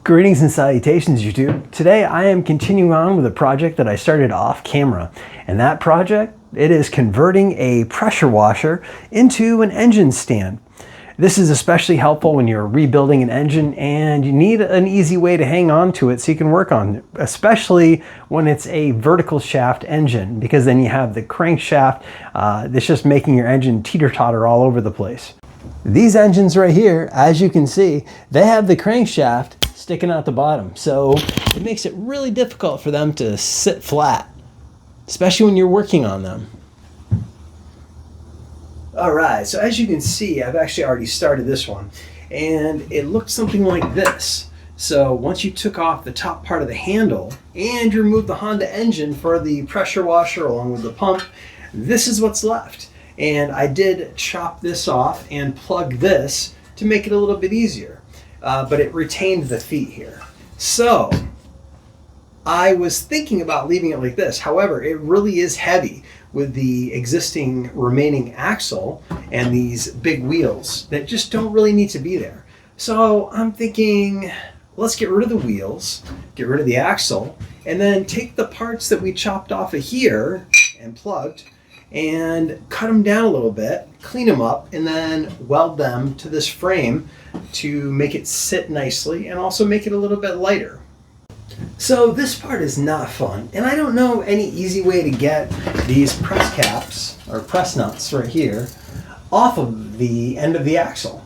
Greetings and salutations, YouTube. Today I am continuing on with a project that I started off camera, and that project, it is converting a pressure washer into an engine stand. This is especially helpful when you're rebuilding an engine and you need an easy way to hang on to it so you can work on it, especially when it's a vertical shaft engine, because then you have the crankshaft that's just making your engine teeter-totter all over the place. These engines right here, as you can see, they have the crankshaft sticking out the bottom, so it makes it really difficult for them to sit flat, especially when you're working on them. Alright, so as you can see, I've actually already started this one, and it looked something like this. So once you took off the top part of the handle and you removed the Honda engine for the pressure washer along with the pump, this is what's left. And I did chop this off and plug this to make it a little bit easier. But it retained the feet here. So I was thinking about leaving it like this. However, it really is heavy with the existing remaining axle and these big wheels that just don't really need to be there. So I'm thinking, let's get rid of the wheels, get rid of the axle, and then take the parts that we chopped off of here and plugged and cut them down a little bit, clean them up, and then weld them to this frame to make it sit nicely and also make it a little bit lighter. So this part is not fun, and I don't know any easy way to get these press caps or press nuts right here off of the end of the axle.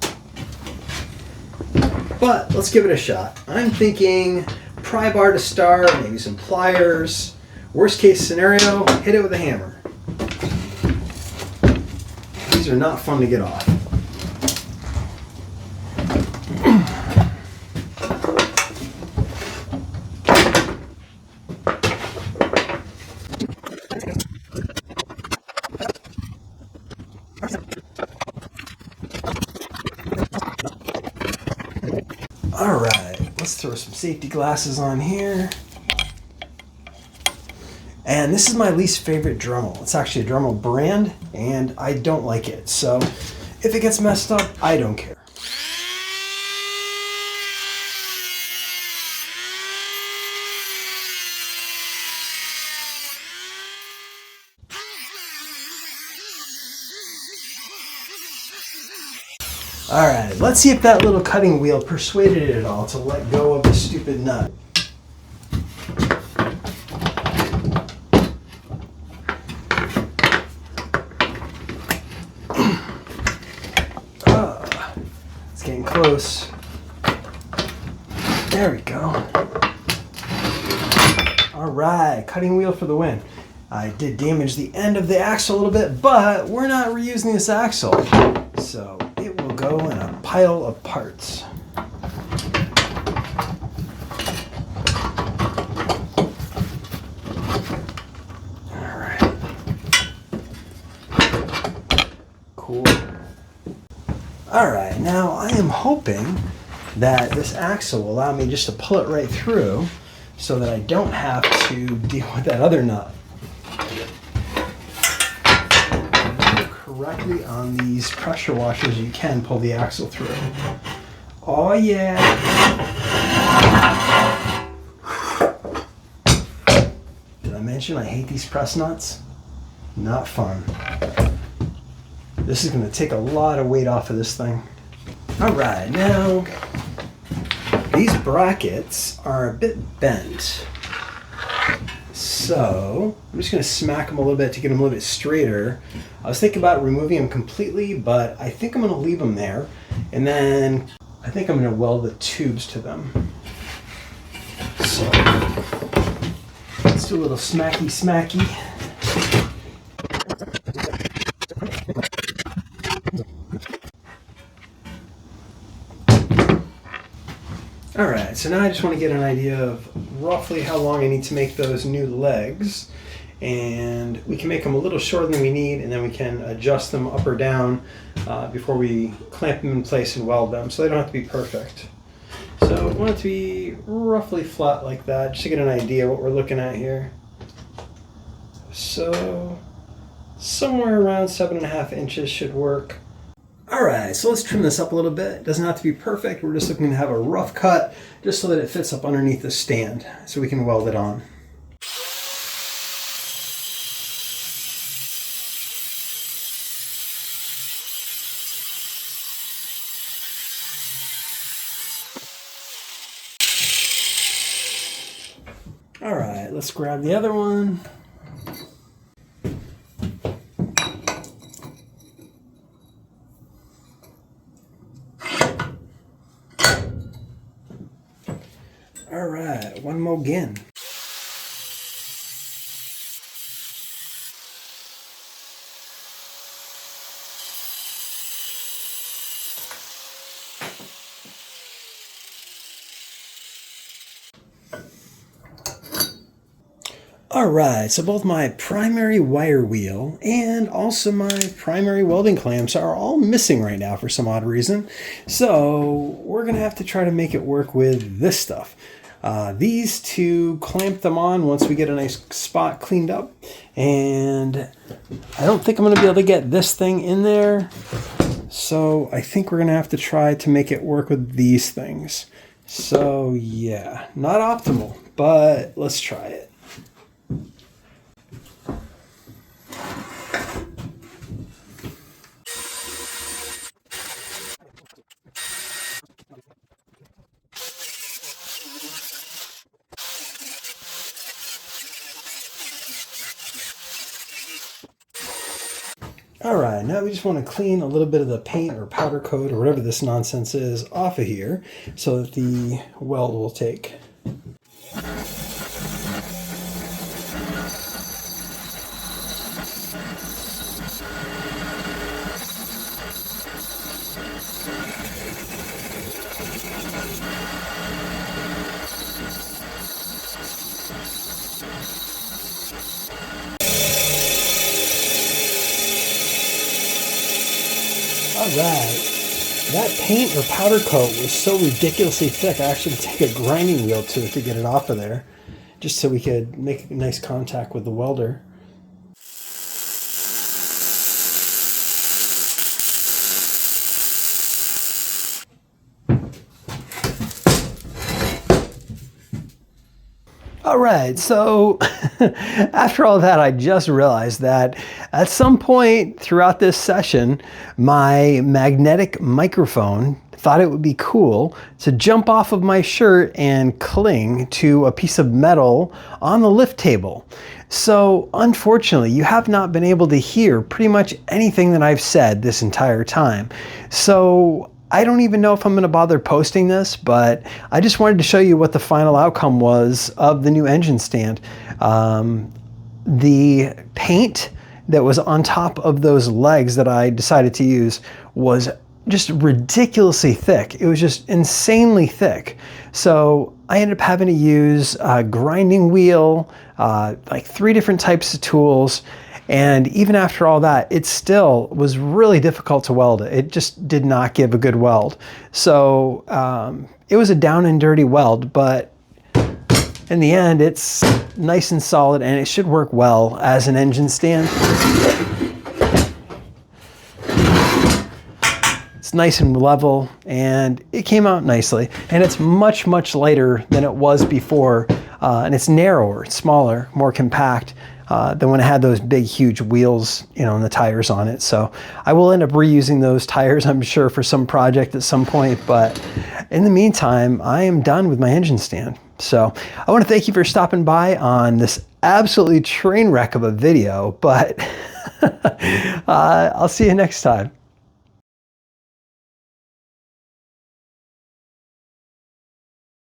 But let's give it a shot. I'm thinking pry bar to start, maybe some pliers. Worst case scenario, hit it with a hammer. These are not fun to get off. Alright, let's throw some safety glasses on here. And this is my least favorite Dremel. It's actually a Dremel brand, and I don't like it. So if it gets messed up, I don't care. Alright, let's see if that little cutting wheel persuaded it at all to let go of the stupid nut. It's getting close. There we go. Alright, cutting wheel for the win. I did damage the end of the axle a little bit, but we're not reusing this axle. So it will go in a pile of parts. Alright. Cool. Alright, now I am hoping that this axle will allow me just to pull it right through so that I don't have to deal with that other nut. Correctly on these pressure washers, you can pull the axle through. Oh yeah! Did I mention I hate these press nuts? Not fun. This is going to take a lot of weight off of this thing. Alright, now these brackets are a bit bent. So I'm just going to smack them a little bit to get them a little bit straighter. I was thinking about removing them completely, but I think I'm going to leave them there. And then I think I'm going to weld the tubes to them. So let's do a little smacky smacky. Alright, so now I just want to get an idea of roughly how long I need to make those new legs. And we can make them a little shorter than we need, and then we can adjust them up or down before we clamp them in place and weld them, so they don't have to be perfect. So I want it to be roughly flat like that, just to get an idea what we're looking at here. So somewhere around 7.5 inches should work. All right, so let's trim this up a little bit. It doesn't have to be perfect. We're just looking to have a rough cut just so that it fits up underneath the stand so we can weld it on. All right, let's grab the other one. All right, one more again. Alright, so both my primary wire wheel and also my primary welding clamps are all missing right now for some odd reason. So we're going to have to try to make it work with this stuff. These two, clamp them on once we get a nice spot cleaned up. And I don't think I'm going to be able to get this thing in there. So I think we're going to have to try to make it work with these things. So yeah, not optimal, but let's try it. All right, now we just want to clean a little bit of the paint or powder coat or whatever this nonsense is off of here so that the weld will take. Alright, that paint or powder coat was so ridiculously thick I actually had to take a grinding wheel to it to get it off of there, just so we could make nice contact with the welder. All right, so after all that, I just realized that at some point throughout this session, my magnetic microphone thought it would be cool to jump off of my shirt and cling to a piece of metal on the lift table. So unfortunately, you have not been able to hear pretty much anything that I've said this entire time. So I don't even know if I'm going to bother posting this, but I just wanted to show you what the final outcome was of the new engine stand. The paint that was on top of those legs that I decided to use was just ridiculously thick. It was just insanely thick. So I ended up having to use a grinding wheel, like 3 different types of tools. And even after all that, it still was really difficult to weld it. It just did not give a good weld. So it was a down and dirty weld, but in the end, it's nice and solid and it should work well as an engine stand. It's nice and level and it came out nicely. And it's much, much lighter than it was before. And it's narrower, smaller, more compact. Than when it had those big, huge wheels, you know, and the tires on it. So I will end up reusing those tires, I'm sure, for some project at some point. But in the meantime, I am done with my engine stand. So I want to thank you for stopping by on this absolutely train wreck of a video. But I'll see you next time.